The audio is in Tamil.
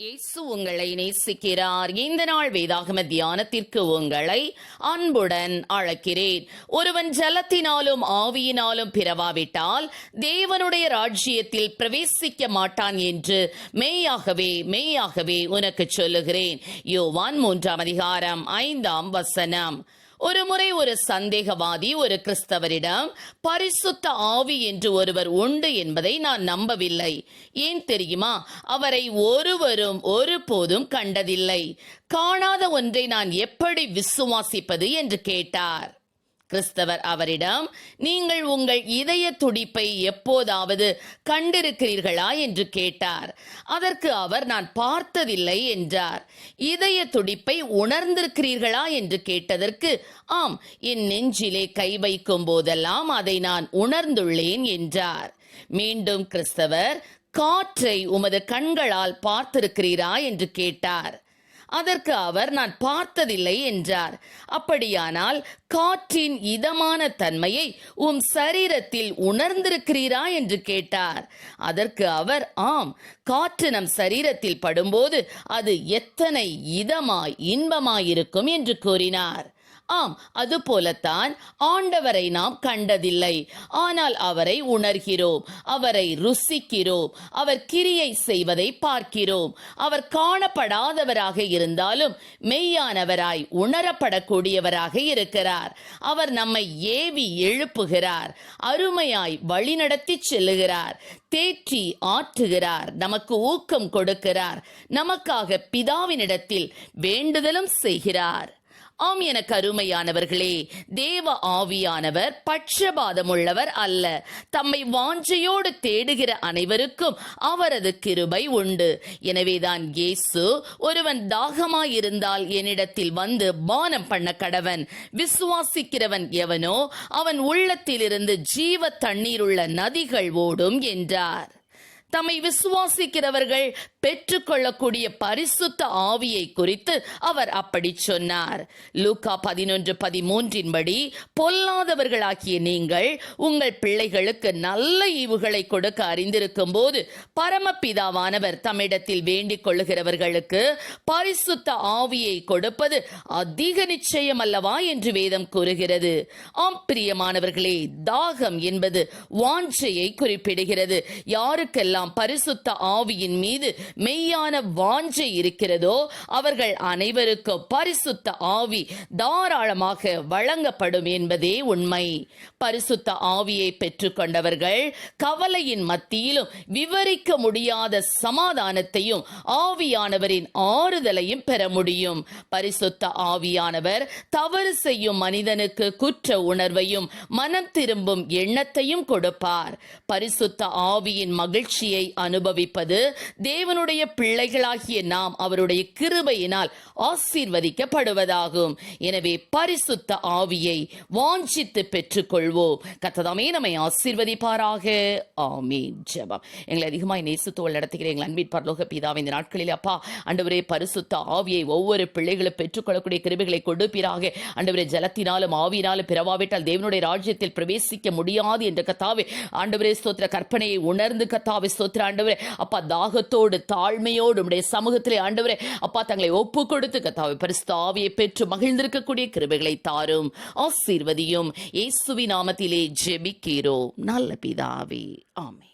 இயேசு உங்களை நேசிக்கிறார். இந்த நாள் வேதாகம தியானத்திற்கு உங்களை அன்புடன் அழைக்கிறேன். ஒருவன் ஜலத்தினாலும் ஆவியினாலும் பிறவாவிட்டால் தேவனுடைய ராஜ்யத்தில் பிரவேசிக்க மாட்டான் என்று மெய்யாகவே உனக்கு சொல்லுகிறேன். யோவான் 3:5 ஒருமுறை ஒரு சந்தேகவாதி ஒரு கிறிஸ்தவரிடம் பரிசுத்த ஆவி என்று ஒருவர் உண்டு என்பதை நான் நம்பவில்லை. ஏன் தெரியுமா? அவரை ஒருவரும் ஒருபோதும் கண்டதில்லை. காணாத ஒன்றை நான் எப்படி விசுவாசிப்பது என்று கேட்டார். கிறிஸ்தவர் அவரிடம், நீங்கள் உங்கள் இதய துடிப்பை எப்போதாவது கண்டிருக்கிறீர்களா என்று கேட்டார். அதற்கு அவர், நான் பார்த்ததில்லை என்றார். இதய துடிப்பை உணர்ந்திருக்கிறீர்களா என்று கேட்டதற்கு, ஆம், என் நெஞ்சிலே கை வைக்கும் போதெல்லாம் அதை நான் உணர்ந்துள்ளேன் என்றார். மீண்டும் கிறிஸ்தவர், காற்றை உமது கண்களால் பார்த்திருக்கிறீரா என்று கேட்டார். அதற்கு அவர், நான் பார்த்ததில்லை என்றார். அப்படியானால் காற்றின் இதமான தன்மையை சரீரத்தில் உணர்ந்திருக்கிறீரா என்று கேட்டார். அதற்கு அவர், ஆம், காற்று நம் சரீரத்தில் படும்போது அது எத்தனை இதமாய் இன்பமாயிருக்கும் என்று கூறினார். ஆம், அது போலத்தான் ஆண்டவரை நாம் கண்டதில்லை, ஆனால் அவரை உணர்கிறோம், அவரை ருசிக்கிறோம், அவர் கிரியை செய்வதை பார்க்கிறோம். அவர் காணப்படாதவராக இருந்தாலும் மெய்யானவராய் உணரப்படக்கூடியவராக இருக்கிறார். அவர் நம்மை ஏவி எழுப்புகிறார், அருமையாய் வழிநடத்தி செல்லுகிறார், தேற்றி ஆற்றுகிறார், நமக்கு ஊக்கம் கொடுக்கிறார், நமக்காக பிதாவினிடத்தில் வேண்டுதலும் செய்கிறார். ஆம், எனக்கு அருமையானவர்களே, தேவ ஆவியானவர் பட்சபாதமுள்ளவர் அல்ல. தம்மை வாஞ்சையோடு தேடுகிற அனைவருக்கும் அவரது கிருபை உண்டு. எனவேதான் இயேசு, ஒருவன் தாகமாயிருந்தால் என்னிடத்தில் வந்து பானம் பண்ண கடவன், விசுவாசிக்கிறவன் எவனோ அவன் உள்ளத்திலிருந்து ஜீவ தண்ணீருள்ள நதிகள் ஓடும் என்றார். தம்மை விசுவாசிக்கிறவர்கள் பெற்றுக்கொள்ளக்கூடிய பரிசுத்த ஆவியை குறித்து அவர் அப்படி சொன்னார். லூக்கா 11:13 பொல்லாதவர்களாகிய நீங்கள் உங்கள் பிள்ளைகளுக்கு நல்ல ஈவுகளை கொடுக்க அறிந்திருக்கும் போது பரமபிதாவானவர் தம்மிடத்தில் வேண்டிக் கொள்ளுகிறவர்களுக்கு பரிசுத்த ஆவியை கொடுப்பது அதிக நிச்சயம் அல்லவா என்று வேதம் கூறுகிறது. ஆம் பிரியமானவர்களே, தாகம் என்பது வாஞ்சையை குறிப்பிடுகிறது. யாருக்கெல்லாம் பரிசுத்த ஆவியின் மீது மெய்யான வாஞ்சை இருக்கிறதோ அவர்கள் அனைவருக்கும் பரிசுத்த ஆவி தாராளமாக வழங்கப்படும் என்பதே உண்மை. பரிசுத்த ஆவியை பெற்றுக்கொண்டவர்கள் கவலையின் மத்தியிலும் விவரிக்க முடியாத சமாதானத்தையும் ஆவியானவரின் ஆறுதலையும் பெற முடியும். பரிசுத்த ஆவியானவர் தவறு செய்யும் மனிதனுக்கு குற்ற உணர்வையும் மனம் திரும்பும் எண்ணத்தையும் கொடுப்பார். பரிசுத்த ஆவியின் மகிழ்ச்சியை அனுபவிப்பது தேவனுடைய பிள்ளைகளாகிய நாம் அவருடைய கிருபையினால் ஆசீர்வதிக்கப்படுவதாகும். எனவே பரிசுத்த ஆவியை வாஞ்சித்து பெற்றுக்கொள்வோம். கர்த்தர் நம்மை ஆசீர்வதிப்பாராக. ஆமென். ஜெபம். எங்களை அதிகமாய் நேசித்து நடத்துகிற எங்கள் அன்பின் பரலோக பிதாவே, இந்த நாட்களில் அப்பா ஆண்டவரே, பரிசுத்த ஆவியை ஒவ்வொரு பிள்ளைகளும் பெற்றுக்கொள்ளக்கூடிய கிருபைகளை கொடுப்பீராக. ஆண்டவரே, ஜலத்தினாலும் ஆவியினாலும் பிறவாவிட்டால் தேவனுடைய ராஜ்யத்தில் பிரவேசிக்க முடியாது என்ற கர்த்தாவே, ஆண்டவரே ஸ்தோத்திர, கற்பனையை உணர்ந்து கர்த்தாவே ஸ்தோத்திர ஆண்டவரே அப்பா, தாகத்தோடு தாழ்மையோடு உம்முடைய சமூகத்திலே ஆண்டவரே அப்பா தங்களை ஒப்பு கொடுத்து கர்த்தாவே பரிசுத்த ஆவியை பெற்று மகிழ்ந்திருக்கக்கூடிய கிருபைகளை தாரும், ஆசீர்வதியும். இயேசுவின் நாமத்திலே ஜெபிக்கிறோம் நல்ல பிதாவே. ஆமென்.